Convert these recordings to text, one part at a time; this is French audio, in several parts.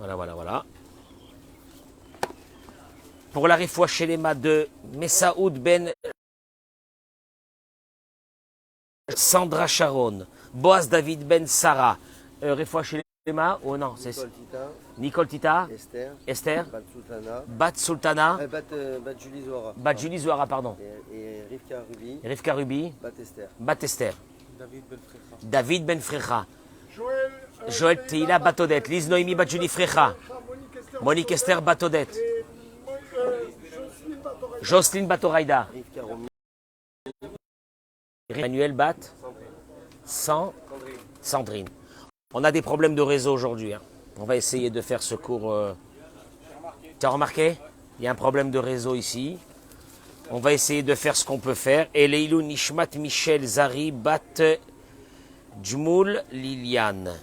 Voilà, voilà, voilà. Pour la refoua shelema de Messaoud Ben Sandra Sharon, Boaz David Ben Sarah, refoua shelema, ou non, c'est Nicole Tita, Esther, Bat Sultana, Bat Julie Zohara, pardon, et Rivka Ruby, Bat Esther, Esther. David Ben Frecha, Joël Teila Batodet, Liz Noémie Bat Julie Frecha, Monique Esther Batodet, Jocelyne Batoraïda, Emmanuel Bat, Sandrine. On a des problèmes de réseau aujourd'hui. Hein. On va essayer de faire ce cours. Tu as remarqué? Il y a un problème de réseau ici. On va essayer de faire ce qu'on peut faire. Et Leilou Nishmat Michel Zari Bat Djmoul Liliane.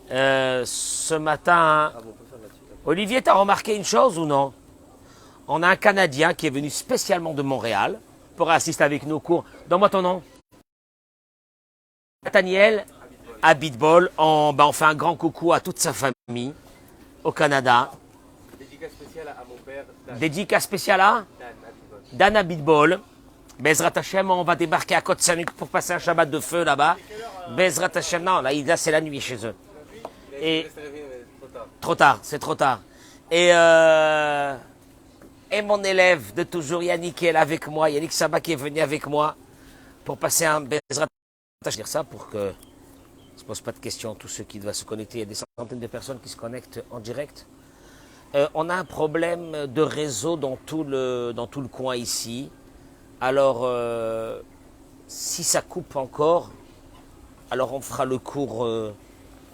Ce matin, Olivier, tu as remarqué une chose ou non? On a un Canadien qui est venu spécialement de Montréal pour assister avec nos cours. Donne-moi ton nom. Nathaniel Abitbol. On fait un grand coucou à toute sa famille au Canada. Dédicace spéciale à mon père. Dédicace spéciale à Dan Abitbol. Bezrat Hashem, on va débarquer à Côte-Saint-Luc pour passer un Shabbat de feu là-bas. Bezrat Hashem, non, là c'est la nuit chez eux. Et trop tard, c'est trop tard. Et mon élève de toujours, Yannick, est là avec moi. Yannick Sabat qui est venu avec moi pour passer un Bezrat. Je vais dire ça pour que ne se pose pas de questions. Tous ceux qui doivent se connecter, il y a des centaines de personnes qui se connectent en direct. On a un problème de réseau dans tout le coin ici. Alors, si ça coupe encore, alors on fera le cours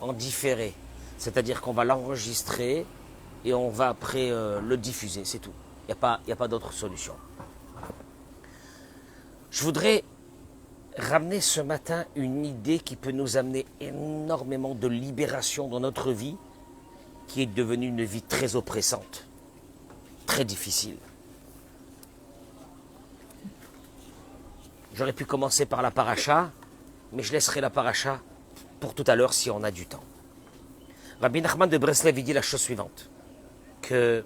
en différé. C'est-à-dire qu'on va l'enregistrer et on va après le diffuser, c'est tout. Il n'y a pas d'autre solution. Je voudrais ramener ce matin une idée qui peut nous amener énormément de libération dans notre vie, qui est devenue une vie très oppressante, très difficile. J'aurais pu commencer par la paracha, mais je laisserai la paracha pour tout à l'heure si on a du temps. Rabbi Nachman de Breslev dit la chose suivante, que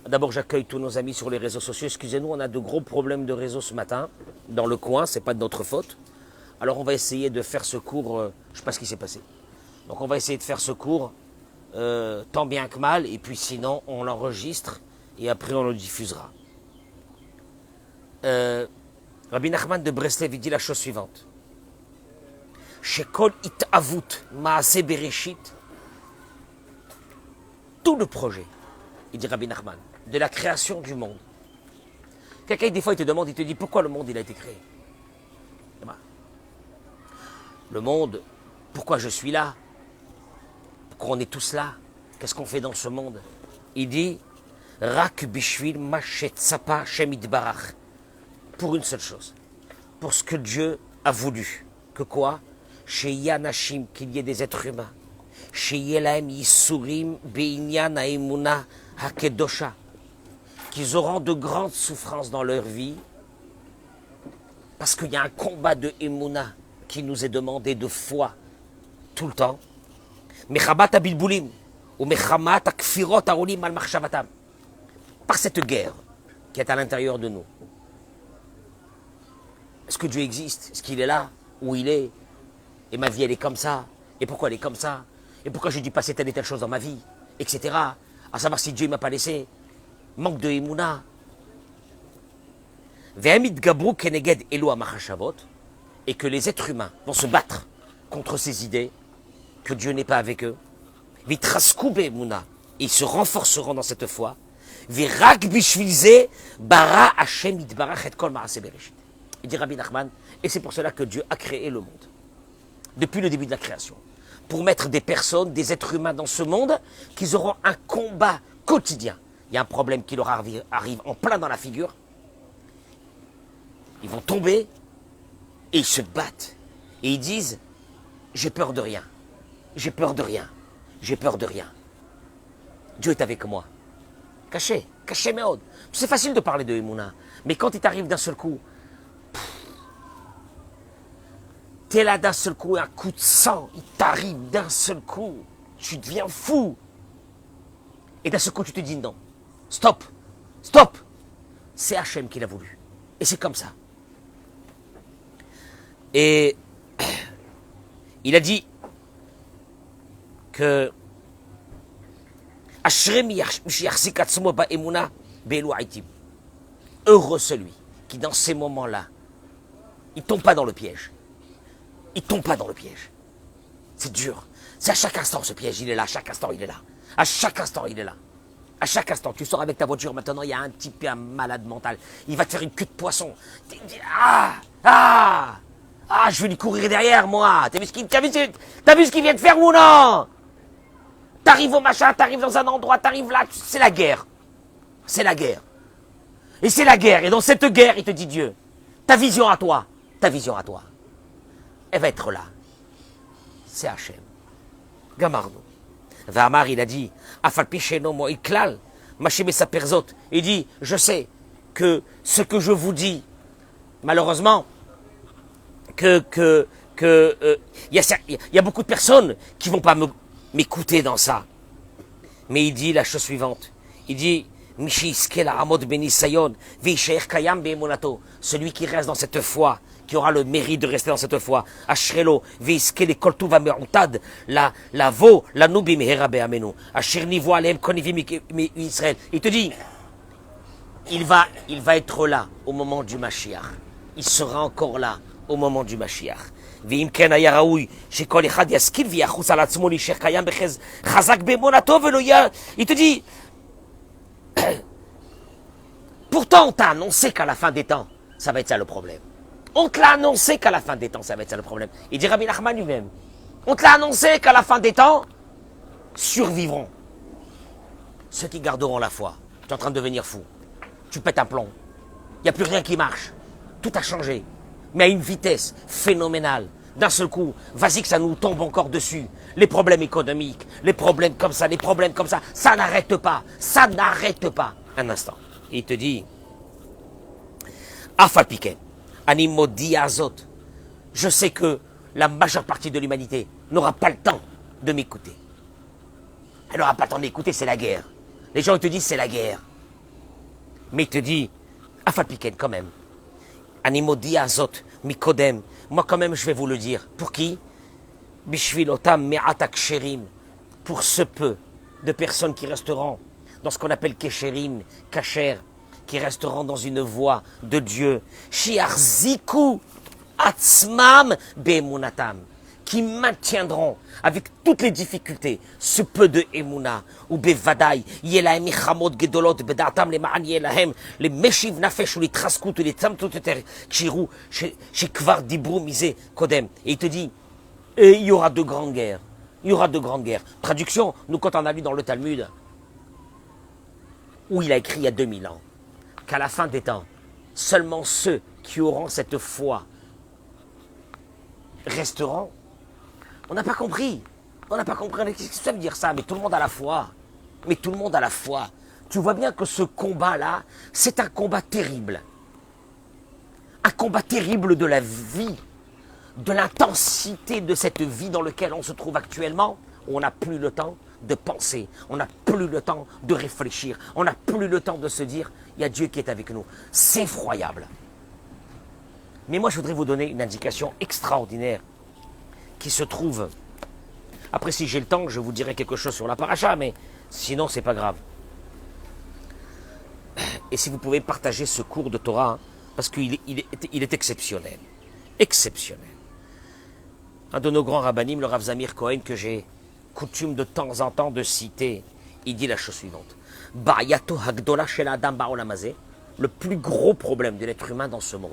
d'abord j'accueille tous nos amis sur les réseaux sociaux. Excusez-nous, on a de gros problèmes de réseau ce matin, dans le coin, c'est pas de notre faute. Alors on va essayer de faire ce cours, je ne sais pas ce qui s'est passé. Donc on va essayer de faire ce cours tant bien que mal, et puis sinon on l'enregistre et après on le diffusera. Rabbi Nachman de Breslev dit la chose suivante. Shekol itavut maaseh bereshit, tout le projet, il dit Rabbi Nachman, de la création du monde. Quelqu'un, des fois, il te demande, il te dit, pourquoi le monde, il a été créé? Le monde, pourquoi je suis là? Pourquoi on est tous là? Qu'est-ce qu'on fait dans ce monde? Il dit, Rak bishvil machet tzapa shem itbarach, pour une seule chose, pour ce que Dieu a voulu. Que quoi? Chez Yanashim, qu'il y ait des êtres humains. Chez Yelaim Yisurim Beinyan Aemuna Hakedosha, qu'ils auront de grandes souffrances dans leur vie, parce qu'il y a un combat de Emouna qui nous est demandé de foi tout le temps. Mechabat Abilbulim, ou Mechamat Akfirot Arolim Al Marshavatam, par cette guerre qui est à l'intérieur de nous. Est-ce que Dieu existe? Est-ce qu'il est là? Où il est? Et ma vie, elle est comme ça? Et pourquoi elle est comme ça? Et pourquoi j'ai dû passer telle et telle chose dans ma vie? Etc. À savoir si Dieu ne m'a pas laissé. Manque de Emouna. Et que les êtres humains vont se battre contre ces idées, que Dieu n'est pas avec eux. Et ils se renforceront dans cette foi. Il dit Rabbi Nachman, et c'est pour cela que Dieu a créé le monde. Depuis le début de la création. Pour mettre des personnes, des êtres humains dans ce monde, qu'ils auront un combat quotidien. Il y a un problème qui leur arrive en plein dans la figure. Ils vont tomber et ils se battent. Et ils disent, j'ai peur de rien. J'ai peur de rien. J'ai peur de rien. Dieu est avec moi. Caché, caché méode. C'est facile de parler de Emouna. Mais quand il t'arrive d'un seul coup, t'es là d'un seul coup, un coup de sang, il t'arrive d'un seul coup. tu deviens fou. Et d'un seul coup, tu te dis non. Stop. Stop. C'est Hachem qui l'a voulu. Et c'est comme ça. Et il a dit que heureux celui qui dans ces moments-là, il ne tombe pas dans le piège. Il ne tombe pas dans le piège. C'est dur. C'est à chaque instant ce piège, il est là, à chaque instant il est là. À chaque instant il est là. À chaque instant, tu sors avec ta voiture, maintenant il y a un type, un malade mental. Il va te faire une queue de poisson. Je vais lui courir derrière moi. T'as vu ce qu'il vient de faire ou non? T'arrives au machin, t'arrives dans un endroit, t'arrives là, c'est la guerre. C'est la guerre. Et c'est la guerre. Et dans cette guerre, il te dit Dieu, ta vision à toi, elle va être là. C'est Hachem. Gamarno. Vamar, il a dit, Afalpicheno mo iklal, Machime sa perzot. Il dit, je sais que ce que je vous dis, malheureusement, il y a beaucoup de personnes qui vont pas m'écouter dans ça. Mais il dit la chose suivante. Il dit, celui qui reste dans cette foi, qui aura le mérite de rester dans cette foi, Ashrelo, Veiskele Koltuva Meontad, la vo, la nubi meherabe amenu, Asherni voalem konivim Israël. Il te dit, il va être là au moment du Mashiach. Il sera encore là au moment du Mashiach. Il te dit, pourtant on t'a annoncé qu'à la fin des temps, ça va être ça le problème. On te l'a annoncé qu'à la fin des temps, ça va être ça le problème. Il dit Rabbi Nachman lui-même, on te l'a annoncé qu'à la fin des temps, survivront ceux qui garderont la foi. Tu es en train de devenir fou. Tu pètes un plomb. Il n'y a plus rien qui marche. Tout a changé. Mais à une vitesse phénoménale. D'un seul coup, vas-y que ça nous tombe encore dessus. Les problèmes économiques, les problèmes comme ça, ça n'arrête pas. Ça n'arrête pas. Un instant. Et il te dit, Afalpiken, Animodi Azot, je sais que la majeure partie de l'humanité n'aura pas le temps de m'écouter. Elle n'aura pas le temps d'écouter, c'est la guerre. Les gens te disent c'est la guerre. Mais il te dit, Afalpiken quand même. Animodi Azot, Mikodem. Moi quand même je vais vous le dire. Pour qui? Bishvilotam me'atak sherim. Pour ce peu de personnes qui resteront dans ce qu'on appelle kesherim, kacher, qui resteront dans une voie de Dieu. Shiarziku atzmam be'emunatam. Qui maintiendront avec toutes les difficultés ce peu de emuna ou bevadai yelahem michamot gedolot bedatam le ma'an yelahem le meshiv nafesh ou les traskut ou les tzamtut kshiru chez kvar dibru misé kodem. Et il te dit, et il y aura de grandes guerres. Il y aura de grandes guerres. Traduction, nous quand on a lu dans le Talmud, où il a écrit il y a 2000 ans, qu'à la fin des temps, seulement ceux qui auront cette foi resteront. On n'a pas compris. On n'a pas compris. Qu'est-ce que ça veut dire ça? Mais tout le monde a la foi. Mais tout le monde a la foi. Tu vois bien que ce combat-là, c'est un combat terrible. Un combat terrible de la vie, de l'intensité de cette vie dans laquelle on se trouve actuellement, où on n'a plus le temps de penser, on n'a plus le temps de réfléchir, on n'a plus le temps de se dire, il y a Dieu qui est avec nous. C'est effroyable. Mais moi, je voudrais vous donner une indication extraordinaire qui se trouve. Après, si j'ai le temps, je vous dirai quelque chose sur la paracha, mais sinon, c'est pas grave. Et si vous pouvez partager ce cours de Torah, hein, parce qu'il est exceptionnel. Exceptionnel. Un de nos grands rabbinim, le Rav Zamir Cohen, que j'ai coutume de temps en temps de citer, il dit la chose suivante. Ba'yato hagdola shel adam ba'olam hazeh, le plus gros problème de l'être humain dans ce monde.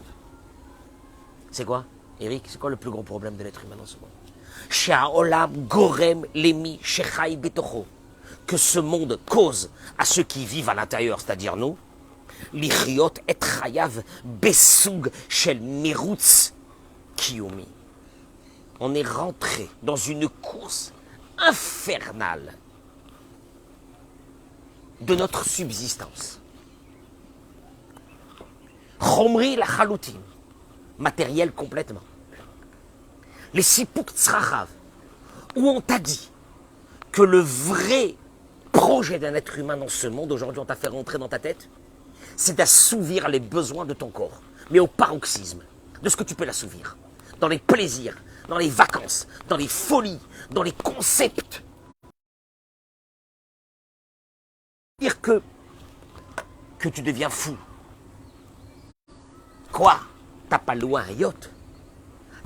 C'est quoi, Eric? C'est quoi le plus gros problème de l'être humain dans ce monde? Sha'olam gorem lemi shechai betocho, que ce monde cause à ceux qui vivent à l'intérieur, c'est-à-dire nous, lichiot et chayav besug shel mirutz kiyumi. On est rentré dans une course infernale de notre subsistance. Chomri la chaloutim, matériel complètement. Les sipouk tzrachav, où on t'a dit que le vrai projet d'un être humain dans ce monde, aujourd'hui on t'a fait rentrer dans ta tête, c'est d'assouvir les besoins de ton corps, mais au paroxysme de ce que tu peux l'assouvir, dans les plaisirs, dans les vacances, dans les folies, dans les concepts. Dire que tu deviens fou. Quoi? T'as pas loin un yacht?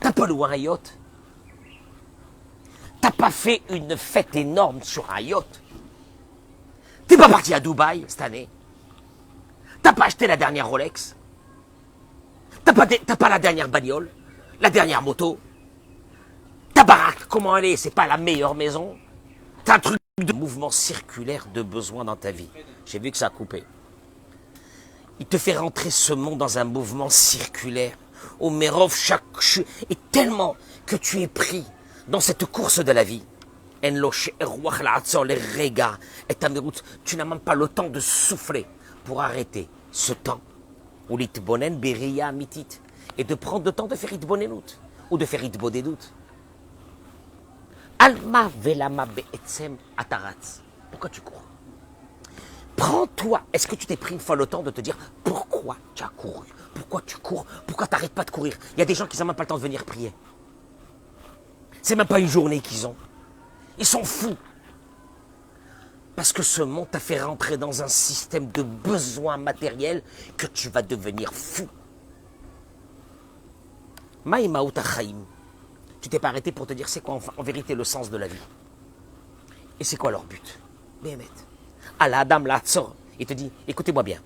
T'as pas loin un yacht? T'as pas fait une fête énorme sur un yacht? T'es pas parti à Dubaï cette année? T'as pas acheté la dernière Rolex? T'as pas la dernière bagnole? La dernière moto? Ta baraque, comment elle est? C'est pas la meilleure maison? T'as un truc de mouvement circulaire de besoin dans ta vie. J'ai vu que ça a coupé. Il te fait rentrer ce monde dans un mouvement circulaire. Au Mérov, chaque et tellement que tu es pris dans cette course de la vie. Tu n'as même pas le temps de souffler pour arrêter ce temps où l'itbonen beria mitit et de prendre le temps de faire itbonenut ou de faire itbodedut. Alma velama be'etzem ataratz. Pourquoi tu cours? Prends-toi. Est-ce que tu t'es pris une fois le temps de te dire pourquoi tu as couru? Pourquoi tu cours? Pourquoi tu n'arrêtes pas de courir? Il y a des gens qui n'ont même pas le temps de venir prier. C'est même pas une journée qu'ils ont. Ils sont fous. Parce que ce monde t'a fait rentrer dans un système de besoins matériels que tu vas devenir fou. Maïmaout achaim. Tu t'es pas arrêté pour te dire c'est quoi en vérité le sens de la vie. Et c'est quoi leur but? Béhémet. Allah Adam Latzor, il te dit, écoutez-moi bien,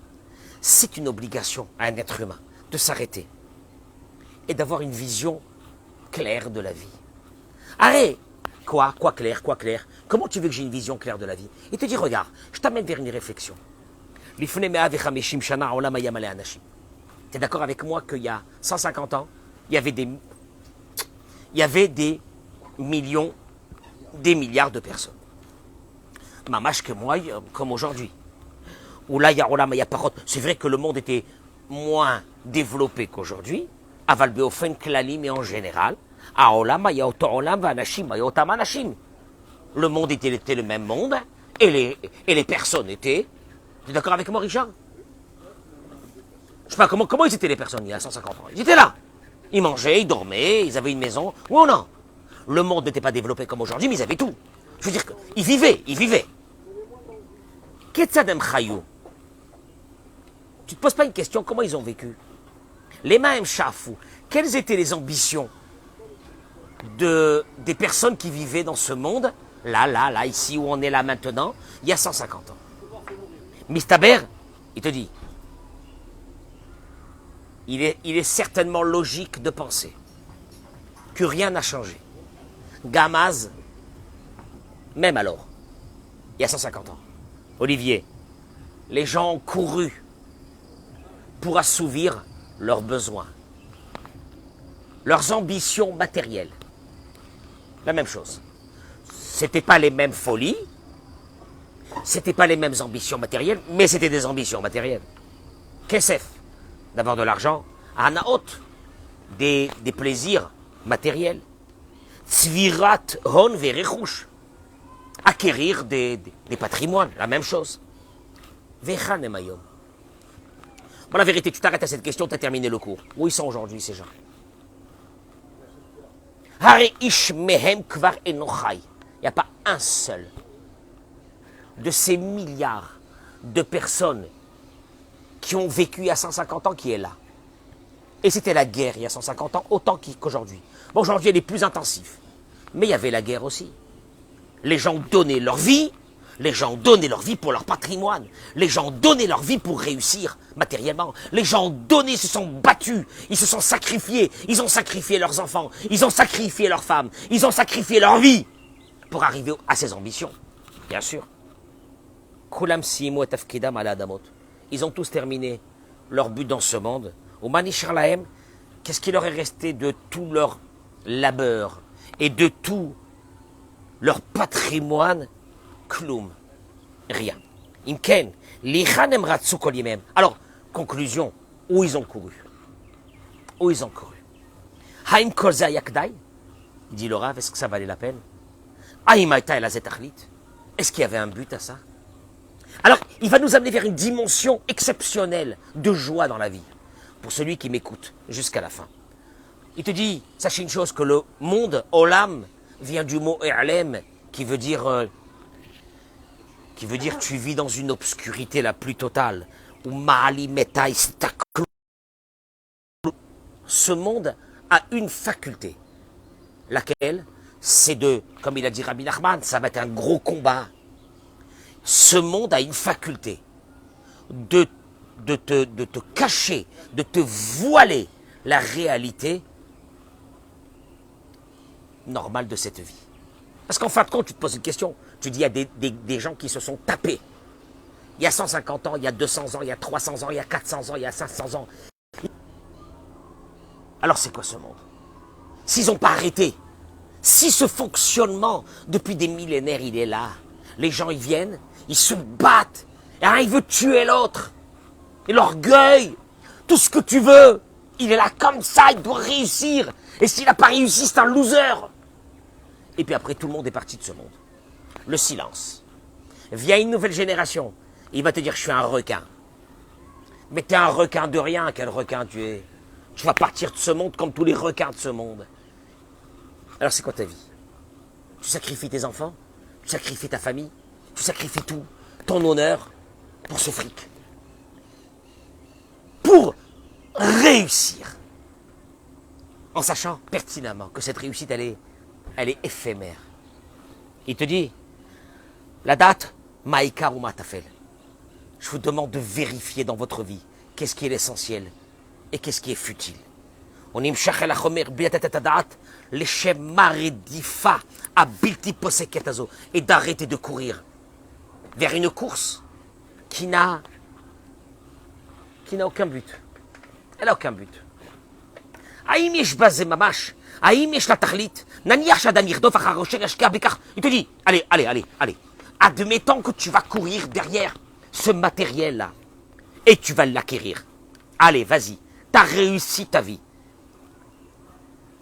c'est une obligation à un être humain de s'arrêter et d'avoir une vision claire de la vie. Arrête. Quoi clair? Comment tu veux que j'ai une vision claire de la vie? Il te dit, regarde, je t'amène vers une réflexion. Tu es d'accord avec moi qu'il y a 150 ans, il y avait des millions, des milliards de personnes. Mamash que moi, comme aujourd'hui. Où là, il y a parole. C'est vrai que le monde était moins développé qu'aujourd'hui. Aval beofen klali, mais en général. Le monde était le même monde. Et les personnes étaient. Tu es d'accord avec moi, Richard? Je sais pas comment ils étaient les personnes il y a 150 ans. Ils étaient là. Ils mangeaient, ils dormaient, ils avaient une maison. Oui ou non? Le monde n'était pas développé comme aujourd'hui, mais ils avaient tout. Je veux dire qu'ils vivaient. Ketzadem chayou. Tu te poses pas une question, comment ils ont vécu? Les maïm chafou. Quelles étaient les ambitions des personnes qui vivaient dans ce monde, là, ici où on est là maintenant, il y a 150 ans? Mistaber, il te dit, il est certainement logique de penser que rien n'a changé. Gamaz, même alors, il y a 150 ans. Olivier, les gens ont couru pour assouvir leurs besoins, leurs ambitions matérielles. La même chose. C'était pas les mêmes folies, c'était pas les mêmes ambitions matérielles, mais c'était des ambitions matérielles. Kesef, d'avoir de l'argent, Anaot, des plaisirs matériels. Tzvirat hon verechouch, acquérir des patrimoines, la même chose. Vechan emayom. Bon, la vérité, tu t'arrêtes à cette question, tu as terminé le cours. Où ils sont aujourd'hui, ces gens? Hare ish mehem kvar enochai. Il n'y a pas un seul de ces milliards de personnes qui ont vécu il y a 150 ans qui est là. Et c'était la guerre il y a 150 ans, autant qu'aujourd'hui. Bon, aujourd'hui, elle est plus intensive. Mais il y avait la guerre aussi. Les gens donnaient leur vie, les gens donnaient leur vie pour leur patrimoine, les gens donnaient leur vie pour réussir matériellement, les gens donnaient, se sont battus, ils se sont sacrifiés, ils ont sacrifié leurs enfants, ils ont sacrifié leurs femmes, ils ont sacrifié leur vie pour arriver à ces ambitions, bien sûr. Ils ont tous terminé leur but dans ce monde. Au Manichar Lahem, qu'est-ce qui leur est resté de tout leur labeur et de tout leur patrimoine? Kloum, rien. Imken, lichanem ratsu kol yemem. Alors, conclusion, où ils ont couru? Où ils ont couru? Haim kol za yakdai? Dit le Rav, est-ce que ça valait la peine? Haim aita el azet achlit? Est-ce qu'il y avait un but à ça? Alors, il va nous amener vers une dimension exceptionnelle de joie dans la vie, pour celui qui m'écoute jusqu'à la fin. Il te dit, sachez une chose, que le monde, Olam, vient du mot I'lem, qui veut dire tu vis dans une obscurité la plus totale. Ou Ma'ali Meta Istaklu. Ce monde a une faculté, laquelle, c'est de, comme il a dit Rabbi Nachman, ça va être un gros combat. Ce monde a une faculté de te cacher, de te voiler la réalité normale de cette vie. Parce qu'en fin de compte, tu te poses une question. Tu dis, il y a des gens qui se sont tapés. Il y a 150 ans, il y a 200 ans, il y a 300 ans, il y a 400 ans, il y a 500 ans. Alors c'est quoi ce monde? S'ils n'ont pas arrêté, si ce fonctionnement, depuis des millénaires, il est là, les gens, ils viennent, ils se battent, et un, il veut tuer l'autre. Et l'orgueil, tout ce que tu veux, il est là comme ça, il doit réussir. Et s'il n'a pas réussi, c'est un loser. Et puis après, tout le monde est parti de ce monde. Le silence. Vient une nouvelle génération, il va te dire, je suis un requin. Mais t'es un requin de rien, quel requin tu es? Tu vas partir de ce monde comme tous les requins de ce monde. Alors c'est quoi ta vie? Tu sacrifies tes enfants? Tu sacrifies ta famille? Tu sacrifies tout, ton honneur, pour ce fric. Pour réussir. En sachant pertinemment que cette réussite, elle est éphémère. Il te dit, la date, Maïka ou Matafel. Je vous demande de vérifier dans votre vie qu'est-ce qui est l'essentiel et qu'est-ce qui est futile. On imshach el achomer biatatat leshem maredifa a bilti poseketazo, et d'arrêter de courir vers une course qui n'a aucun but. Elle n'a aucun but. Aïm yesh base mamash, aïm yesh la tachlit, naniach shadam yirdof acharosher yashka bekach. Il te dit, allez. Admettons que tu vas courir derrière ce matériel-là et tu vas l'acquérir. Allez, vas-y, tu as réussi ta vie.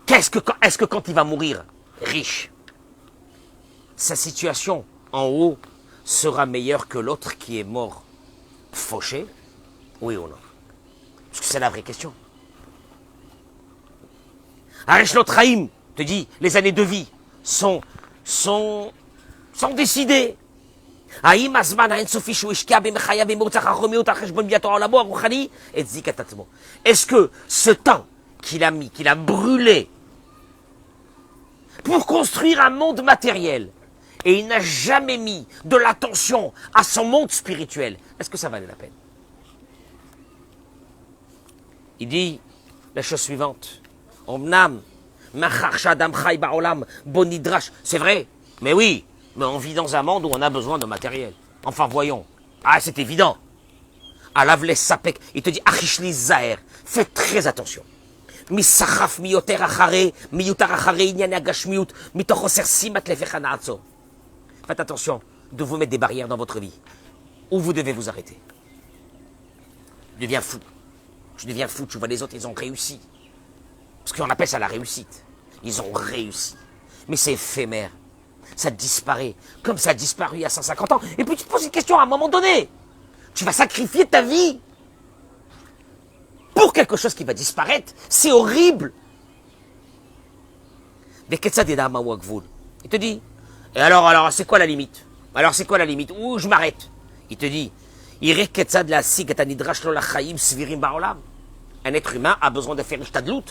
Est-ce que quand il va mourir riche, sa situation en haut sera meilleure que l'autre qui est mort fauché? Oui ou non? Parce que c'est la vraie question. Aresh Lotraim te dit, les années de vie sont décidées. Est-ce que ce temps qu'il a brûlé pour construire un monde matériel, et il n'a jamais mis de l'attention à son monde spirituel, est-ce que ça valait la peine? Il dit la chose suivante. C'est vrai, mais oui, mais on vit dans un monde où on a besoin de matériel. Enfin, voyons. Ah, c'est évident. Alavle sapek, il te dit, achishli zaher, fais très attention. Misachaf miyoter achare, miyutar achare, inyane agashmiut, mitochoser simat lefecha na'atzo. Faites attention de vous mettre des barrières dans votre vie, où vous devez vous arrêter. Je deviens fou, tu vois les autres, ils ont réussi. Parce qu'on appelle ça la réussite. Ils ont réussi. Mais c'est éphémère. Ça disparaît. Comme ça a disparu il y a 150 ans. Et puis tu te poses une question à un moment donné. Tu vas sacrifier ta vie pour quelque chose qui va disparaître. C'est horrible. Mais qu'est-ce que ça? Il te dit, et alors, c'est quoi la limite? Alors, c'est quoi la limite? Où je m'arrête? Il te dit, un être humain a besoin de faire une shtadlout.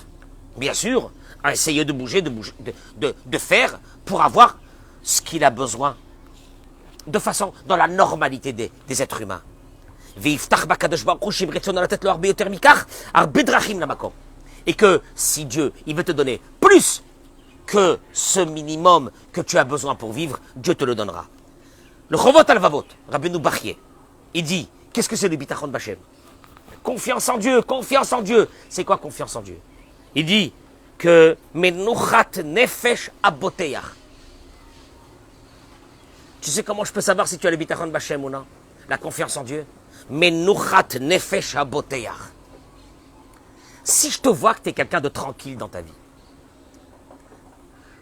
Bien sûr, à essayer de bouger, de faire pour avoir ce qu'il a besoin. De façon, dans la normalité des êtres humains. Et que si Dieu, il veut te donner plus que ce minimum que tu as besoin pour vivre, Dieu te le donnera. Le Chovot al-Vavot, Rabbeinu Bachye, il dit, qu'est-ce que c'est le bitachon b'Hashem? Confiance en Dieu, confiance en Dieu. C'est quoi confiance en Dieu? Il dit que menuchat nefesh aboteyach. Tu sais comment je peux savoir si tu as le bitachon b'Hashem ou non? La confiance en Dieu. Menuchat nefesh aboteyach. Si je te vois que tu es quelqu'un de tranquille dans ta vie,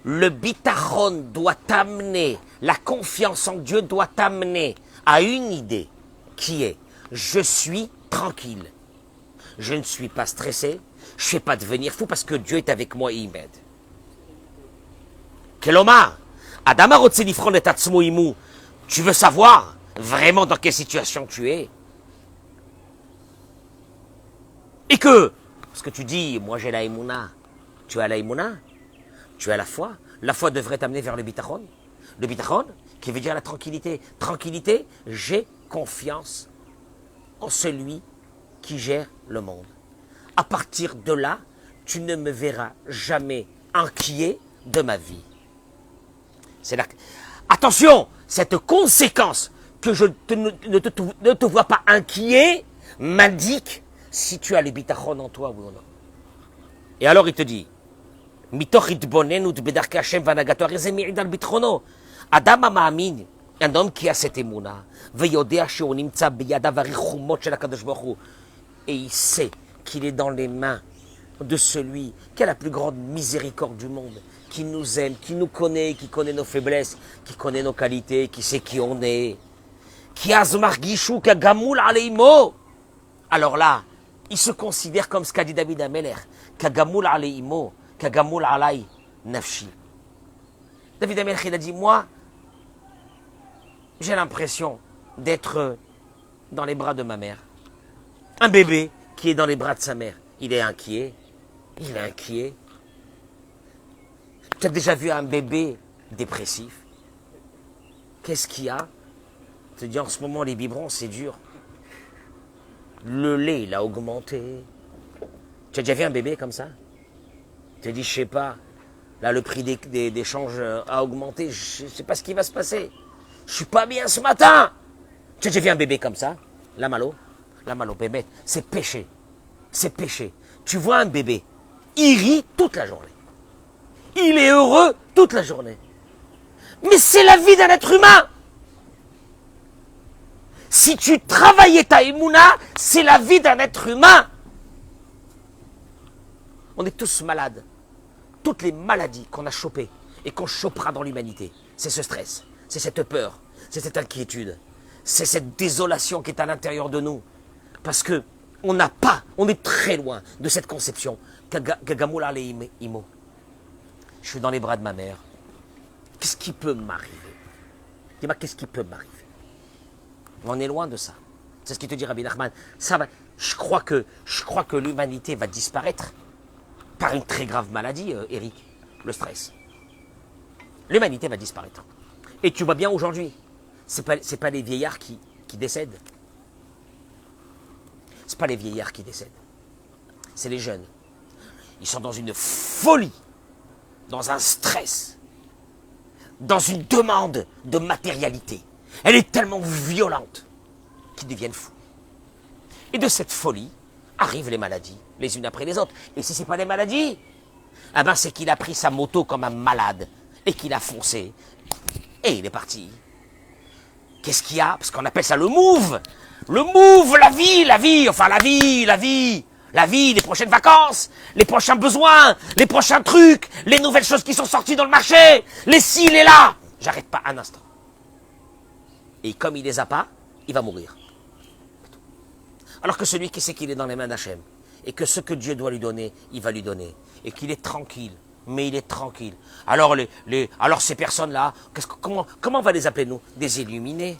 le bitachon doit t'amener, la confiance en Dieu doit t'amener à une idée qui est je suis tranquille. Je ne suis pas stressé, je ne fais pas devenir fou parce que Dieu est avec moi et il m'aide. Kelomar, Adama Rotselifron et Tatsmo Imu, tu veux savoir vraiment dans quelle situation tu es? Et que, parce que tu dis, moi j'ai la Emouna, tu as la Emouna, tu as la foi devrait t'amener vers le bitachon. Le bitachon, qui veut dire la tranquillité. Tranquillité, j'ai confiance en celui qui gère le monde. À partir de là, tu ne me verras jamais inquiet de ma vie. C'est là. Attention, cette conséquence que je ne te vois pas inquiet m'indique si tu as le bitachon en toi ou non. Et alors il te dit, Adam Ma'amin, un homme qui a cette émouna, et il sait qu'il est dans les mains de celui qui a la plus grande miséricorde du monde, qui nous aime, qui nous connaît, qui connaît nos faiblesses, qui connaît nos qualités, qui sait qui on est. Alors là, il se considère comme ce qu'a dit David Ameler, Kagamul Aleimo, Kagamul Alay Nafshi. David Ameler, il a dit, moi, j'ai l'impression d'être dans les bras de ma mère. Un bébé qui est dans les bras de sa mère, il est inquiet. Il est inquiet. Tu as déjà vu un bébé dépressif? Qu'est-ce qu'il y a? Je te dis, en ce moment, les biberons, c'est dur. Le lait, il a augmenté. Tu as déjà vu un bébé comme ça? Tu te dis, je sais pas, là, le prix des changes a augmenté, je ne sais pas ce qui va se passer. Je suis pas bien ce matin. Tu as déjà vu un bébé comme ça? La malo, bébé, c'est péché. C'est péché. Tu vois un bébé, il rit toute la journée. Il est heureux toute la journée. Mais c'est la vie d'un être humain. Si tu travaillais ta émouna, c'est la vie d'un être humain. On est tous malades. Toutes les maladies qu'on a chopées et qu'on chopera dans l'humanité, c'est ce stress, c'est cette peur, c'est cette inquiétude, c'est cette désolation qui est à l'intérieur de nous. Parce que on est très loin de cette conception. Gagamula le imo. Je suis dans les bras de ma mère. Qu'est-ce qui peut m'arriver? Dis-moi, qu'est-ce qui peut m'arriver? On est loin de ça. C'est ce qu'il te dit Rabbi Nachman. Ça va. Je crois que l'humanité va disparaître par une très grave maladie, Eric, le stress. L'humanité va disparaître. Et tu vois bien aujourd'hui, c'est pas les vieillards qui décèdent. C'est pas les vieillards qui décèdent. C'est les jeunes. Ils sont dans une folie, dans un stress, dans une demande de matérialité. Elle est tellement violente qu'ils deviennent fous. Et de cette folie arrivent les maladies, les unes après les autres. Et si ce n'est pas des maladies, eh ben c'est qu'il a pris sa moto comme un malade et qu'il a foncé. Et il est parti. Qu'est-ce qu'il y a? Parce qu'on appelle ça le move. Le move, la vie, enfin la vie, les prochaines vacances, les prochains besoins, les prochains trucs, les nouvelles choses qui sont sorties dans le marché, les ci, les là. J'arrête pas un instant. Et comme il les a pas, il va mourir. Alors que celui qui sait qu'il est dans les mains d'Hachem, et que ce que Dieu doit lui donner, il va lui donner, et qu'il est tranquille, mais il est tranquille. Alors, alors ces personnes-là, comment on va les appeler nous? Des illuminés.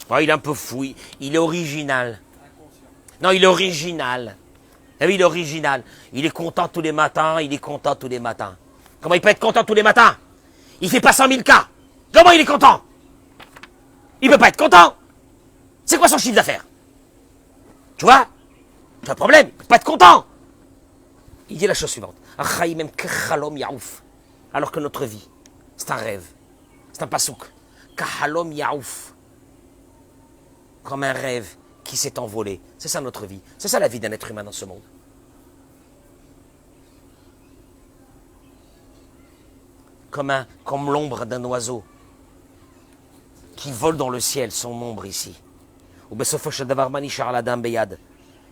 Oh, il est un peu fou, il est original. Non, il est original. Ah oui, il est original. Il est content tous les matins, Comment il peut être content tous les matins? Il fait pas 100 000 cas. Comment il est content? Il peut pas être content. C'est quoi son chiffre d'affaires? Tu vois? Tu as un problème, il peut pas être content. Il dit la chose suivante. Alors que notre vie, c'est un rêve. C'est un pasouk. Kahalom yaouf. Comme un rêve qui s'est envolé. C'est ça notre vie. C'est ça la vie d'un être humain dans ce monde. Comme l'ombre d'un oiseau qui vole dans le ciel, son ombre ici.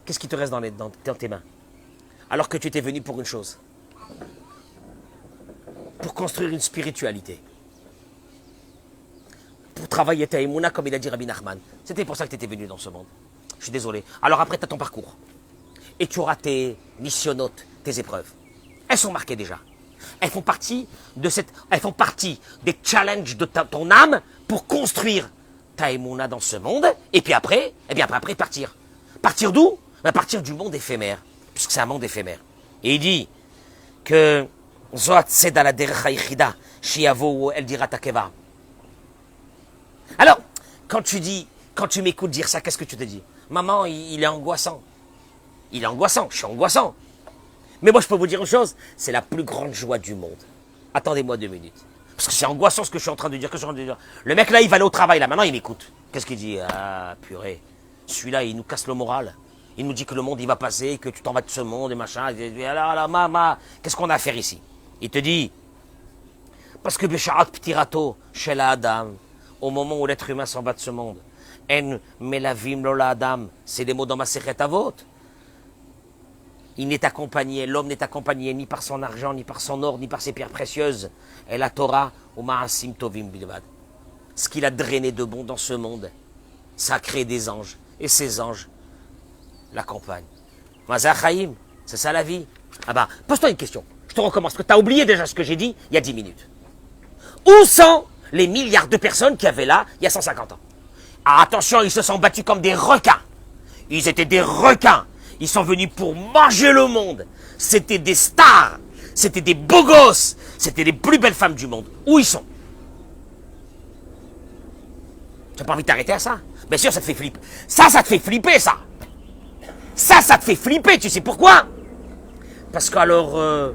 Qu'est-ce qui te reste dans tes mains? Alors que tu étais venu pour une chose. pour construire une spiritualité. Pour travailler ta émouna, comme il a dit Rabbi Nachman. C'était pour ça que tu étais venu dans ce monde. Je suis désolé. Alors après, tu as ton parcours. Et tu auras tes missionnotes, tes épreuves. Elles sont marquées déjà. Elles font partie des challenges de ton âme pour construire ta émouna dans ce monde. Et puis après, partir. Partir d'où? Partir du monde éphémère. Puisque c'est un monde éphémère. Et il dit que Zoat Seda la Derech Haïchida, Shiavo El Dira Takeva. Alors, quand tu m'écoutes dire ça, qu'est-ce que tu te dis? Maman, il est angoissant. Il est angoissant, je suis angoissant. Mais moi, je peux vous dire une chose, c'est la plus grande joie du monde. Attendez-moi 2 minutes. Parce que c'est angoissant ce que je suis en train de dire, Le mec là, il va aller au travail, là, maintenant il m'écoute. Qu'est-ce qu'il dit? Ah, purée. Celui-là, il nous casse le moral. Il nous dit que le monde, il va passer, que tu t'en vas de ce monde et machin. Alors, maman, qu'est-ce qu'on a à faire ici? Il te dit, parce que Besharat Ptirato, chez la Adam, au moment où l'être humain s'en va de ce monde, En Melavim Lola Adam, c'est des mots dans ma Sechet Avot. Il n'est accompagné, l'homme n'est accompagné ni par son argent, ni par son or, ni par ses pierres précieuses. Et la Torah, ou Ma'asim Tovim Bilvad. Ce qu'il a drainé de bon dans ce monde, ça a créé des anges. Et ces anges l'accompagnent. Mazachaim, c'est ça la vie. Ah bah, pose-toi une question. Je te recommence, parce que tu as oublié déjà ce que j'ai dit il y a 10 minutes. Où sont les milliards de personnes qui avaient là il y a 150 ans? Ah, attention, ils se sont battus comme des requins. Ils étaient des requins. Ils sont venus pour manger le monde. C'était des stars. C'était des beaux gosses. C'était les plus belles femmes du monde. Où ils sont? Tu n'as pas envie de t'arrêter à ça? Bien sûr, ça te fait flipper. Ça te fait flipper, ça. Ça te fait flipper. Tu sais pourquoi? Parce qu'alors,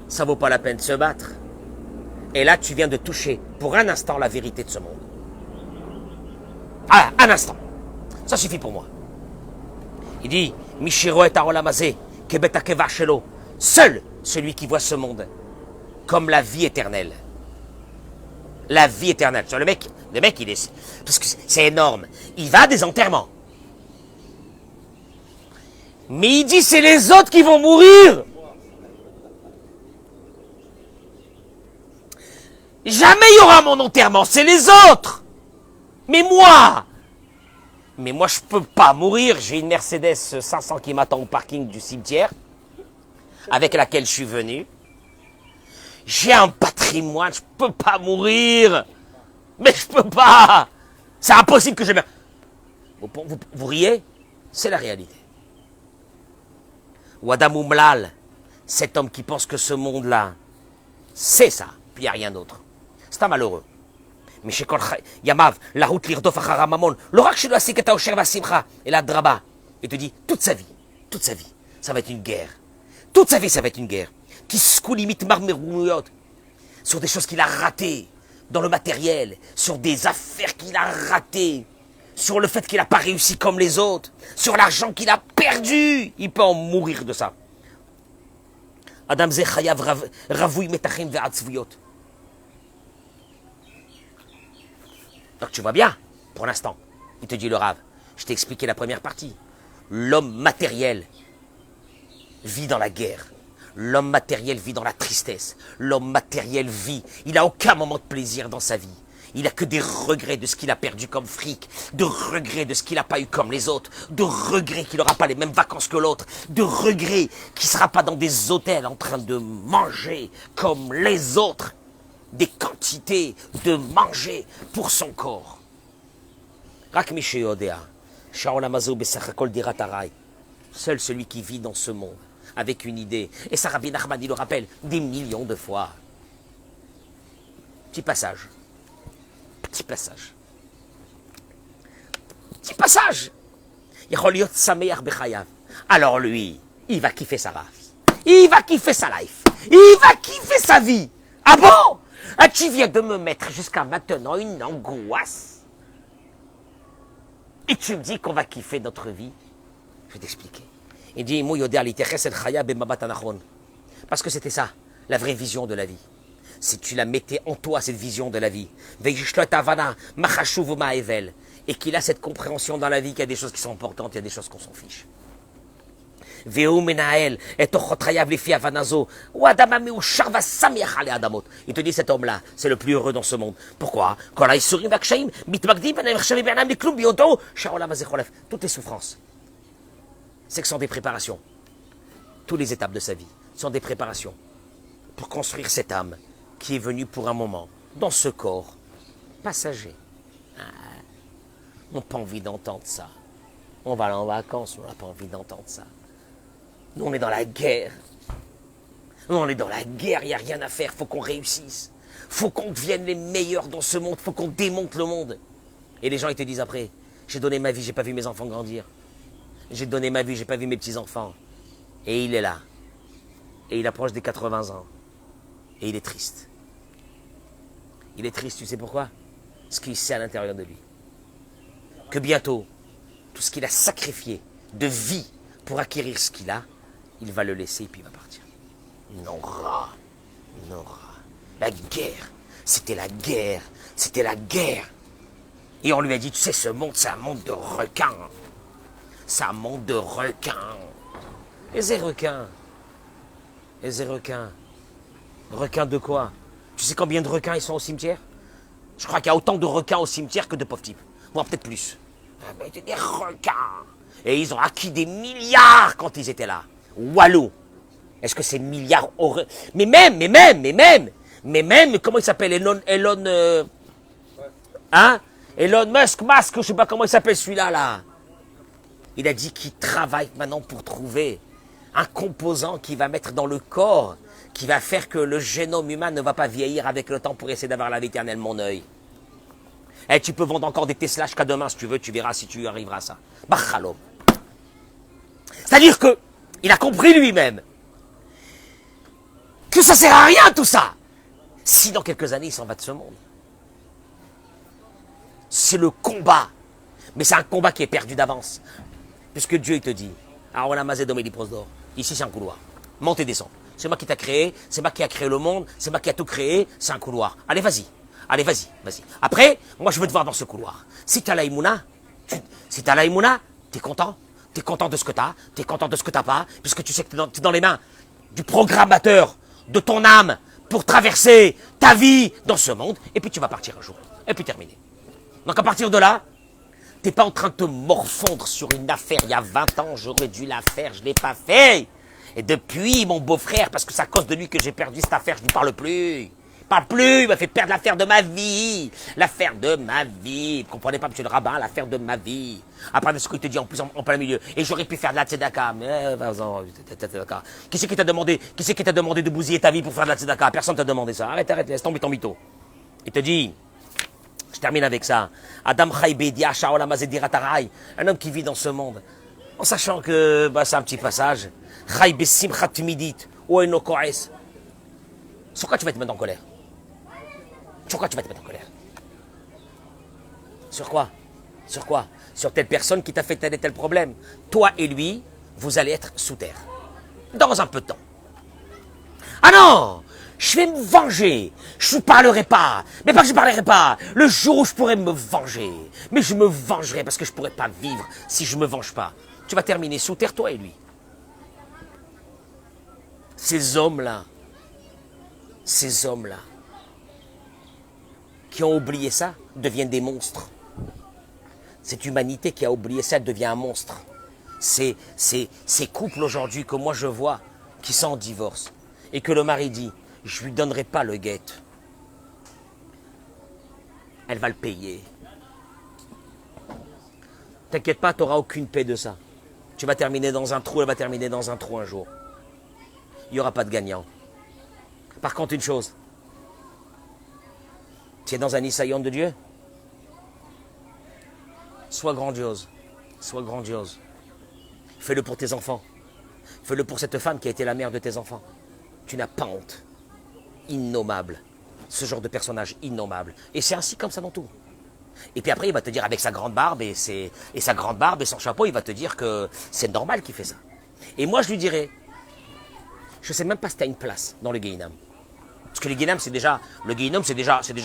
ça vaut pas la peine de se battre. Et là, tu viens de toucher, pour un instant, la vérité de ce monde. Ah, un instant. Ça suffit pour moi. Il dit, Mishiro et Arolamazé, Kebeta Keva Shelo. Seul celui qui voit ce monde comme la vie éternelle. La vie éternelle. Le mec, il est... Parce que c'est énorme. Il va à des enterrements. Mais il dit, c'est les autres qui vont mourir. Jamais il y aura mon enterrement, c'est les autres. Mais moi, je peux pas mourir. J'ai une Mercedes 500 qui m'attend au parking du cimetière, avec laquelle je suis venu. J'ai un patrimoine, je peux pas mourir. Mais je peux pas. C'est impossible que je meure. Vous riez? C'est la réalité. Wadam Umlal, cet homme qui pense que ce monde-là, c'est ça, puis il n'y a rien d'autre. C'est un malheureux. Mais chez Kol Yamav, la route l'irdof achara mamon, l'orak chez le siketa osher vasimcha, et la draba, et te dit, toute sa vie, ça va être une guerre. Toute sa vie, ça va être une guerre. Qui limite marmerouyot, sur des choses qu'il a ratées, dans le matériel, sur des affaires qu'il a ratées, sur le fait qu'il n'a pas réussi comme les autres, sur l'argent qu'il a perdu. Il peut en mourir de ça. Adam Zechayav Ravoui Metachim Ve'atzvuyot. Donc tu vois bien, pour l'instant, il te dit le Rav, je t'ai expliqué la première partie. L'homme matériel vit dans la guerre. L'homme matériel vit dans la tristesse. L'homme matériel vit. Il n'a aucun moment de plaisir dans sa vie. Il n'a que des regrets de ce qu'il a perdu comme fric, de regrets de ce qu'il n'a pas eu comme les autres, de regrets qu'il n'aura pas les mêmes vacances que l'autre, de regrets qu'il ne sera pas dans des hôtels en train de manger comme les autres, des quantités de manger pour son corps. Seul celui qui vit dans ce monde avec une idée, et ça Rabbi Nachman il le rappelle des millions de fois. Petit passage. Alors lui, il va kiffer sa race. Il va kiffer sa life. Il va kiffer sa vie. Ah bon? Ah, tu viens de me mettre jusqu'à maintenant une angoisse. Et tu me dis qu'on va kiffer notre vie? Je vais t'expliquer. Il dit, parce que c'était ça, la vraie vision de la vie. Si tu la mettais en toi, cette vision de la vie, et qu'il a cette compréhension dans la vie qu'il y a des choses qui sont importantes, il y a des choses qu'on s'en fiche. Veu menael, et tochotrayav les filles avanazo, ou adamami ou charva samiachale adamot. Il te dit cet homme-là, c'est le plus heureux dans ce monde. Pourquoi? Quand là, il sourit, toutes les souffrances, c'est que ce sont des préparations. Toutes les étapes de sa vie sont des préparations pour construire cette âme qui est venue pour un moment dans ce corps passager. On n'a pas envie d'entendre ça. On va aller en vacances, on n'a pas envie d'entendre ça. Nous, on est dans la guerre. Nous, on est dans la guerre, il n'y a rien à faire, il faut qu'on réussisse. Il faut qu'on devienne les meilleurs dans ce monde, il faut qu'on démonte le monde. Et les gens, ils te disent après, j'ai donné ma vie, j'ai pas vu mes enfants grandir. J'ai donné ma vie, j'ai pas vu mes petits-enfants. Et il est là. Et il approche des 80 ans. Et il est triste. Il est triste, tu sais pourquoi? Parce qu'il sait à l'intérieur de lui que bientôt, tout ce qu'il a sacrifié de vie pour acquérir ce qu'il a, il va le laisser et puis il va partir. Nora, Nora. La guerre, c'était la guerre, c'était la guerre. Et on lui a dit, tu sais, ce monde, c'est un monde de requins. C'est un monde de requins. Et ces requins, requins de quoi? Tu sais combien de requins ils sont au cimetière? Je crois qu'il y a autant de requins au cimetière que de pauvres types. Bon, peut-être plus. Mais des requins. Et ils ont acquis des milliards quand ils étaient là. Wallo. Est-ce que ces milliards auraient... Mais même, comment il s'appelle? Elon Musk, je sais pas comment il s'appelle celui-là, là. Il a dit qu'il travaille maintenant pour trouver un composant qui va mettre dans le corps, qui va faire que le génome humain ne va pas vieillir avec le temps pour essayer d'avoir la vie éternelle, mon œil. Et tu peux vendre encore des Tesla jusqu'à demain si tu veux, tu verras si tu arriveras à ça. Bachalom. C'est-à-dire que il a compris lui-même que ça sert à rien tout ça. Si dans quelques années il s'en va de ce monde. C'est le combat. Mais c'est un combat qui est perdu d'avance. Puisque Dieu il te dit, ici c'est un couloir. Monte et descends. C'est moi qui t'ai créé, c'est moi qui a créé le monde, c'est moi qui a tout créé, c'est un couloir. Allez, vas-y. Allez, vas-y. Après, moi je veux te voir dans ce couloir. Si tu as la Imouna, t'es content. T'es content de ce que t'as, t'es content de ce que t'as pas, puisque tu sais que t'es dans les mains du programmateur de ton âme pour traverser ta vie dans ce monde, et puis tu vas partir un jour. Et puis terminer. Donc à partir de là, t'es pas en train de te morfondre sur une affaire. Il y a 20 ans, j'aurais dû la faire, je l'ai pas fait. Et depuis, mon beau-frère, parce que c'est à cause de lui que j'ai perdu cette affaire, je lui parle plus. Il m'a fait perdre l'affaire de ma vie. L'affaire de ma vie. Vous comprenez pas, monsieur le rabbin, l'affaire de ma vie. Après, ce qu'il te dit en plus en plein milieu. Et j'aurais pu faire de la tzedaka. Mais, qui c'est qui t'a demandé de bousiller ta vie pour faire de la tzedaka? Personne t'a demandé ça. Arrête, laisse tomber ton mytho. Il te dit, je termine avec ça. Adam Chai Bedia Shaolam Azedirataraï. Un homme qui vit dans ce monde. En sachant que, c'est un petit passage. Chai Besimchat Midit. Oeno Koes. Sur quoi tu vas te mettre en colère? Sur quoi tu vas te mettre en colère? Sur quoi? Sur quoi? Sur telle personne qui t'a fait tel et tel problème. Toi et lui, vous allez être sous terre. Dans un peu de temps. Ah non! Je vais me venger. Je ne parlerai pas. Mais pas que je ne parlerai pas. Le jour où je pourrai me venger. Mais je me vengerai parce que je ne pourrai pas vivre si je ne me venge pas. Tu vas terminer sous terre, toi et lui. Ces hommes-là, qui ont oublié ça, deviennent des monstres. Cette humanité qui a oublié ça devient un monstre. Ces couples aujourd'hui que moi je vois, qui sont en divorce, et que le mari dit, je lui donnerai pas le guette. Elle va le payer. T'inquiète pas, tu n'auras aucune paix de ça. Tu vas terminer dans un trou, elle va terminer dans un trou un jour. Il n'y aura pas de gagnant. Par contre, une chose, tu es dans un Isaïon de Dieu, sois grandiose, Fais-le pour tes enfants, fais-le pour cette femme qui a été la mère de tes enfants. Tu n'as pas honte, innommable, ce genre de personnage innommable. Et c'est ainsi comme ça dans tout. Et puis après, il va te dire avec sa grande barbe et son chapeau, il va te dire que c'est normal qu'il fait ça. Et moi, je lui dirais, je ne sais même pas si tu as une place dans le Guéhinam. Parce que le Guéhinam, c'est déjà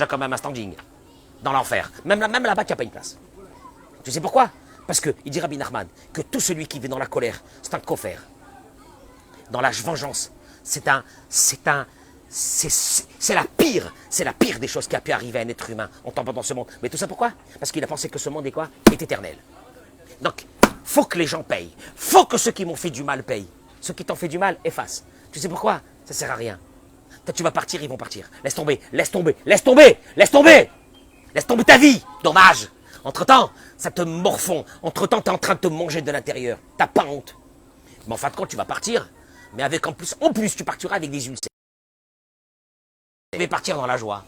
quand même un standing dans l'enfer. Même là-bas, il n'y a pas une place. Tu sais pourquoi? Parce qu'il dit Rabbi Nachman que tout celui qui vit dans la colère, c'est un coffre. dans la vengeance. C'est la pire des choses qui a pu arriver à un être humain en tombant dans ce monde. Mais tout ça pourquoi? Parce qu'il a pensé que ce monde est quoi? Est éternel. Donc, faut que les gens payent. Faut que ceux qui m'ont fait du mal payent. Ceux qui t'ont fait du mal, effacent. Tu sais pourquoi? Ça sert à rien. Toi, tu vas partir, ils vont partir. Laisse tomber, laisse tomber, laisse tomber, laisse tomber. Laisse tomber ta vie. Dommage. Entre-temps, ça te morfond. Entre-temps, tu es en train de te manger de l'intérieur. T'as pas honte. Mais en fin de compte, tu vas partir. Mais avec en plus, tu partiras avec des ulcères. Tu vas partir dans la joie.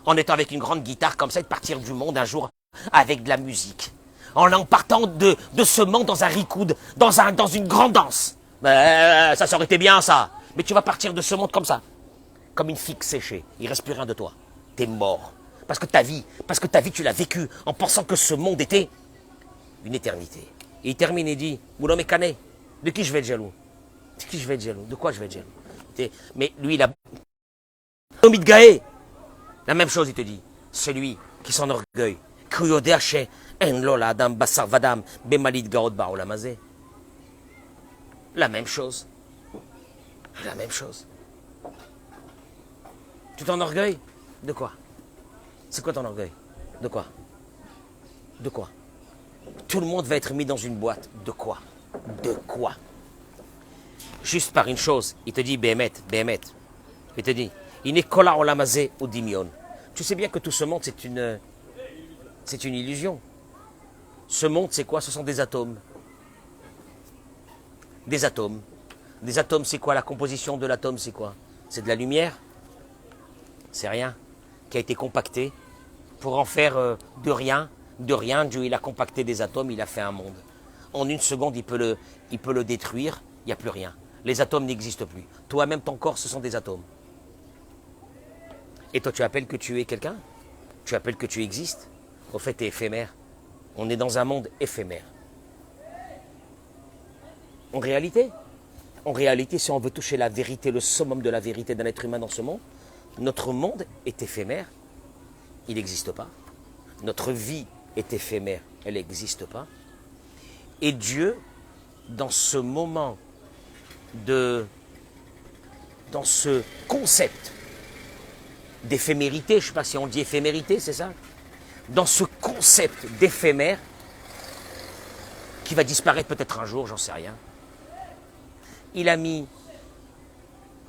En étant avec une grande guitare comme ça, et de partir du monde un jour avec de la musique. En partant de ce monde dans un ricoud, dans une grande danse. Ça aurait été bien ça. Mais tu vas partir de ce monde comme ça. Comme une figue séchée. Il ne reste plus rien de toi. T'es mort. Parce que ta vie, tu l'as vécue en pensant que ce monde était une éternité. Et il termine et dit, Moulom et Kané, de qui je vais être jaloux? De qui je vais être jaloux? De quoi je vais être jaloux? Mais lui, il a... Gaé. La même chose, il te dit. Celui qui s'enorgueille. La même chose. La même chose. Tu t'enorgueilles? De quoi? C'est quoi ton orgueil? De quoi? De quoi? Tout le monde va être mis dans une boîte. De quoi? De quoi? Juste par une chose, il te dit Béhémet. Il te dit Inekola olamazé ou dimion. Tu sais bien que tout ce monde, c'est une illusion. Ce monde, c'est quoi? Ce sont des atomes. Des atomes. Des atomes, c'est quoi? La composition de l'atome, c'est quoi? C'est de la lumière? C'est rien. Qui a été compacté pour en faire de rien. De rien, Dieu, il a compacté des atomes, il a fait un monde. En une seconde, il peut le détruire, il n'y a plus rien. Les atomes n'existent plus. Toi-même, ton corps, ce sont des atomes. Et toi, tu appelles que tu es quelqu'un? Tu appelles que tu existes? Au fait, tu es éphémère. On est dans un monde éphémère. En réalité, si on veut toucher la vérité, le summum de la vérité d'un être humain dans ce monde, notre monde est éphémère, il n'existe pas. Notre vie est éphémère, elle n'existe pas. Et Dieu, dans ce moment dans ce concept d'éphémérité, je ne sais pas si on dit éphémérité, c'est ça? Dans ce concept d'éphémère, qui va disparaître peut-être un jour, j'en sais rien, il a mis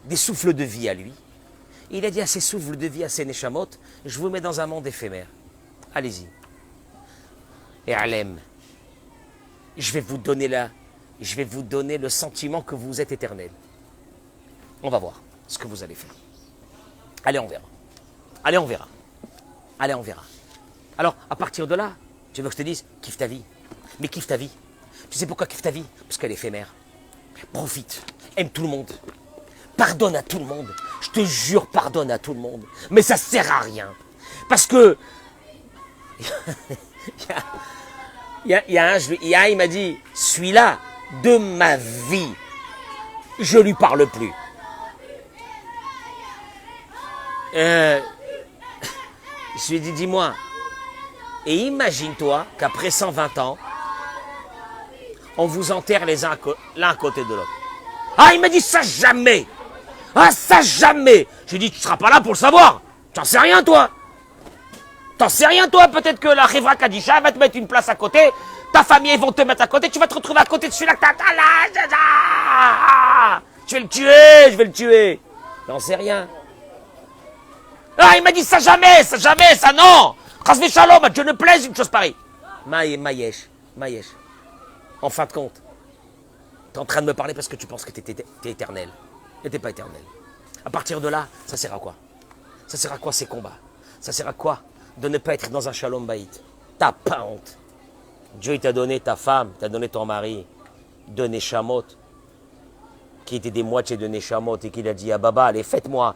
des souffles de vie à lui. Il a dit à ces souffles de vie, à ces neshamot, je vous mets dans un monde éphémère. Allez-y. Et Alem, je vais vous donner le sentiment que vous êtes éternel. On va voir ce que vous allez faire. Allez, on verra. Allez, on verra. Allez, on verra. Alors, à partir de là, tu veux que je te dise, kiffe ta vie. Mais kiffe ta vie. Tu sais pourquoi kiffe ta vie? Parce qu'elle est éphémère. Profite. Aime tout le monde. Pardonne à tout le monde. Je te jure, pardonne à tout le monde. Mais ça sert à rien. Parce que... il m'a dit, celui-là, de ma vie, je lui parle plus. Je lui ai dit, dis-moi, et imagine-toi qu'après 120 ans, on vous enterre l'un à côté de l'autre. Ah, il m'a dit, ça jamais. Ah, ça jamais. J'ai dit, tu ne seras pas là pour le savoir. Tu n'en sais rien, toi. T'en sais rien, toi. Peut-être que la Khevra Kadisha va te mettre une place à côté. Ta famille, ils vont te mettre à côté. Tu vas te retrouver à côté de celui-là que t'as là. Je vais le tuer, je vais le tuer. T'en sais rien. Ah, il m'a dit, ça jamais, ça non. Chasvé shalom, à Dieu ne plaise, une chose pareille. Maïesh. En fin de compte, tu es en train de me parler parce que tu penses que tu es éternel. Et tu n'es pas éternel. À partir de là, ça sert à quoi? Ça sert à quoi ces combats? Ça sert à quoi de ne pas être dans un shalom baït? T'as pas honte. Dieu t'a donné ta femme, t'a donné ton mari, deux neshamot, qui étaient des moitiés de neshamot, et qu'il a dit à Baba, allez, faites-moi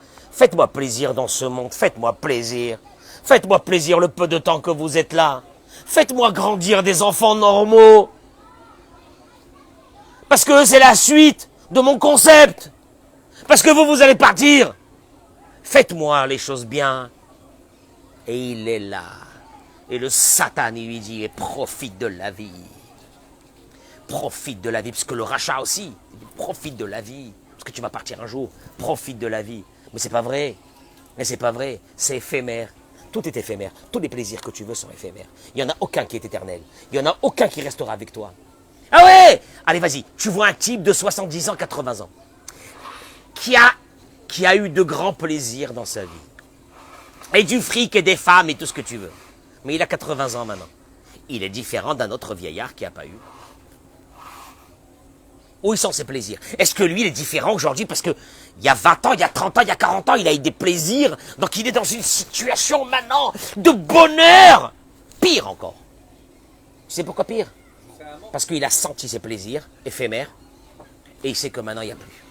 plaisir dans ce monde, faites-moi plaisir. Faites-moi plaisir le peu de temps que vous êtes là. Faites-moi grandir des enfants normaux. Parce que c'est la suite de mon concept. Parce que vous allez partir. Faites-moi les choses bien. Et il est là. Et le Satan, il lui dit, profite de la vie. Profite de la vie, parce que le rachat aussi, il profite de la vie. parce que tu vas partir un jour, profite de la vie. Mais c'est pas vrai. Mais c'est pas vrai, c'est éphémère. Tout est éphémère. Tous les plaisirs que tu veux sont éphémères. Il n'y en a aucun qui est éternel. Il n'y en a aucun qui restera avec toi. Ah ouais! Allez, vas-y. Tu vois un type de 70 ans, 80 ans, qui a eu de grands plaisirs dans sa vie. Et du fric et des femmes et tout ce que tu veux. Mais il a 80 ans maintenant. Il est différent d'un autre vieillard qui n'a pas eu. Où ils sont ses plaisirs? Est-ce que lui, il est différent aujourd'hui parce que il y a 20 ans, il y a 30 ans, il y a 40 ans, il a eu des plaisirs, donc il est dans une situation maintenant de bonheur? Pire encore. Tu sais pourquoi pire? Parce qu'il a senti ses plaisirs éphémères et il sait que maintenant, il n'y a plus.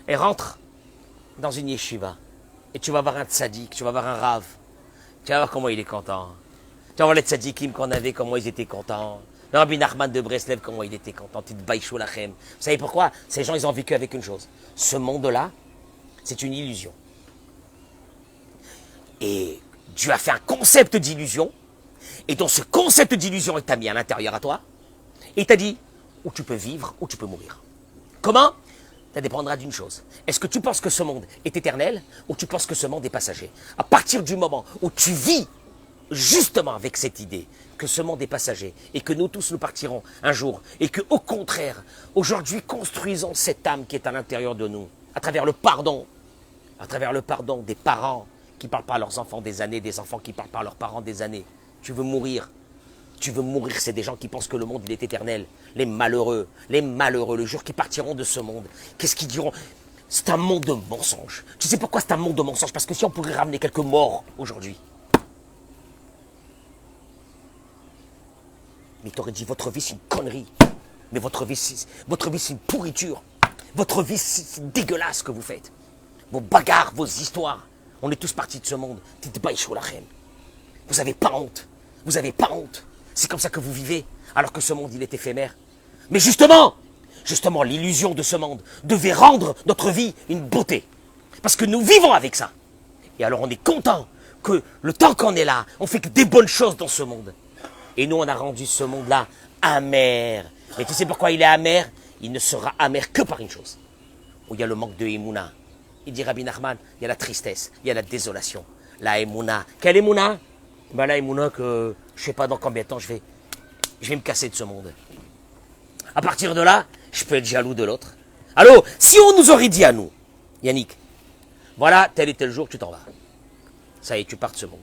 Et rentre dans une yeshiva et tu vas voir un tzaddik, tu vas voir un rav, tu vas voir comment il est content. Tu vas voir les tzaddikim qu'on avait, comment ils étaient contents. Le Rabbi Nachman de Breslev, comment il était content. Tu te baïchou lachem. Vous savez pourquoi? Ces gens, ils ont vécu avec une chose. Ce monde-là, c'est une illusion. Et Dieu a fait un concept d'illusion. Et dans ce concept d'illusion, il t'a mis à l'intérieur à toi. Et il t'a dit, où tu peux vivre, où tu peux mourir. Comment? Ça dépendra d'une chose. Est-ce que tu penses que ce monde est éternel, ou tu penses que ce monde est passager? À partir du moment où tu vis justement avec cette idée que ce monde est passager et que nous tous nous partirons un jour et que au contraire, aujourd'hui construisons cette âme qui est à l'intérieur de nous à travers le pardon des parents qui ne parlent pas à leurs enfants des années, des enfants qui ne parlent pas à leurs parents des années. Tu veux mourir, c'est des gens qui pensent que le monde il est éternel. Les malheureux, le jour qu'ils partiront de ce monde, qu'est-ce qu'ils diront? C'est un monde de mensonges. Tu sais pourquoi c'est un monde de mensonges? Parce que si on pourrait ramener quelques morts aujourd'hui, mais il t'aurait dit, votre vie c'est une connerie. Mais votre vie c'est une pourriture. Votre vie c'est dégueulasse ce que vous faites. Vos bagarres, vos histoires. On est tous partis de ce monde. Vous n'avez pas honte. Vous n'avez pas honte. C'est comme ça que vous vivez. Alors que ce monde il est éphémère. Mais justement, l'illusion de ce monde devait rendre notre vie une beauté. Parce que nous vivons avec ça. Et alors on est content que le temps qu'on est là, on fait que des bonnes choses dans ce monde. Et nous, on a rendu ce monde-là amer. Mais tu sais pourquoi il est amer? Il ne sera amer que par une chose. Où il y a le manque de Emouna. Il dit Rabbi Nachman, il y a la tristesse, il y a la désolation. La Emouna. Quelle Emouna? Ben la Emouna que je ne sais pas dans combien de temps je vais me casser de ce monde. À partir de là, je peux être jaloux de l'autre. Allô, si on nous aurait dit à nous, Yannick, voilà, tel et tel jour, tu t'en vas. Ça y est, tu pars de ce monde.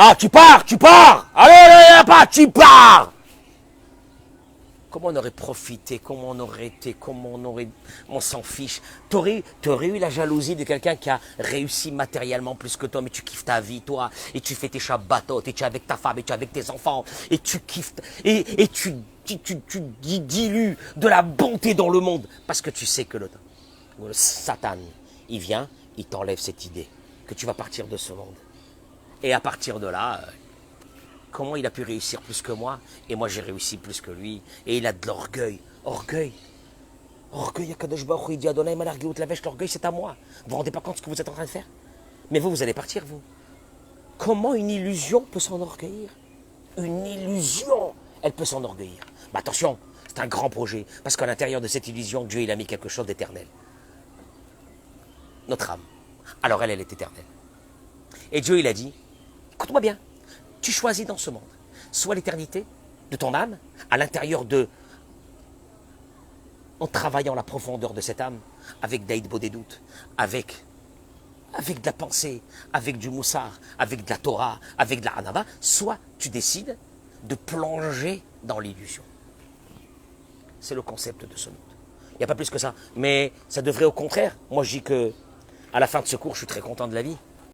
Ah, tu pars! Allez, pas, tu pars! Comment on aurait profité, comment on aurait été, on s'en fiche. T'aurais eu la jalousie de quelqu'un qui a réussi matériellement plus que toi, mais tu kiffes ta vie, toi, et tu fais tes Shabbatot, et tu es avec ta femme, et tu es avec tes enfants, et tu kiffes, et tu dilues de la bonté dans le monde, parce que tu sais que le Satan, il vient, il t'enlève cette idée, que tu vas partir de ce monde. Et à partir de là, comment il a pu réussir plus que moi? Et moi, j'ai réussi plus que lui. Et il a de l'orgueil. Orgueil, Akadosh Baruch Hu, il dit Adonai Malargeout Lavesh, l'orgueil, c'est à moi. Vous ne vous rendez pas compte de ce que vous êtes en train de faire? Mais vous allez partir, vous. Comment une illusion peut s'enorgueillir? Une illusion, elle peut s'enorgueillir. Mais attention, c'est un grand projet. Parce qu'à l'intérieur de cette illusion, Dieu, il a mis quelque chose d'éternel. Notre âme. Alors elle est éternelle. Et Dieu, il a dit, écoute-moi bien, tu choisis dans ce monde, soit l'éternité de ton âme, à l'intérieur en travaillant la profondeur de cette âme, avec d'Aïd Bodédout, avec de la pensée, avec du moussar, avec de la Torah, avec de la Hanava, soit tu décides de plonger dans l'illusion. C'est le concept de ce monde. Il n'y a pas plus que ça. Mais ça devrait au contraire, moi je dis que à la fin de ce cours, je suis très content de la vie.